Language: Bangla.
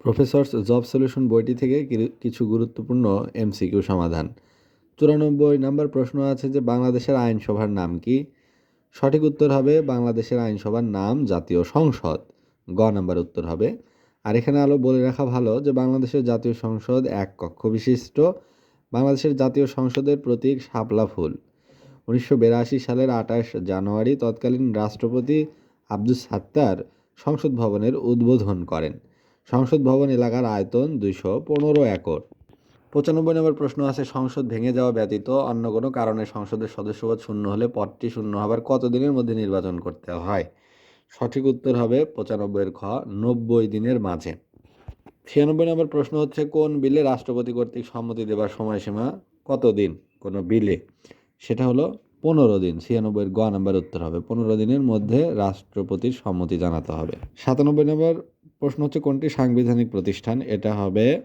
প্রফেসরস জব সলিউশন বইটি থেকে কিছু গুরুত্বপূর্ণ এমসিকিউ সমাধান। 94 নম্বর প্রশ্ন আছে যে বাংলাদেশের আইনসভার নাম কি? সঠিক উত্তর হবে বাংলাদেশের আইনসভার নাম জাতীয় সংসদ। গ নাম্বার উত্তর হবে। আর এখানে বলে রাখা ভালো যে বাংলাদেশের জাতীয় সংসদ এক কক্ষ বিশিষ্ট। বাংলাদেশের জাতীয় সংসদের প্রতীক শাপলা ফুল। 1982 সালের 28 জানুয়ারি তৎকালীন রাষ্ট্রপতি আব্দুস সাত্তার সংসদ ভবনের উদ্বোধন করেন। সংসদ ভবন এলাকার আয়তন 215 একর। 95 নম্বর প্রশ্ন আছে সংসদ ভেঙে যাওয়া ব্যতীত অন্য কোনো কারণে সংসদের সদস্যপদ শূন্য হলে পদটি শূন্য হবার কত দিনের মধ্যে নির্বাচন করতে হয়? সঠিক উত্তর হবে 95 খ 90 দিনের মাঝে। 96 নম্বর প্রশ্ন হচ্ছে কোন বিলে রাষ্ট্রপতি কর্তৃক সম্মতি দেবার সময়সীমা কত দিন কোনো বিলে? সেটা হলো 15 দিন। 96 গ নাম্বার উত্তর হবে। 15 দিনের মধ্যে রাষ্ট্রপতির সম্মতি জানাতে হবে। 97 নম্বর প্রশ্ন হচ্ছে কোনটি সাংবিধানিক প্রতিষ্ঠান? এটা হবে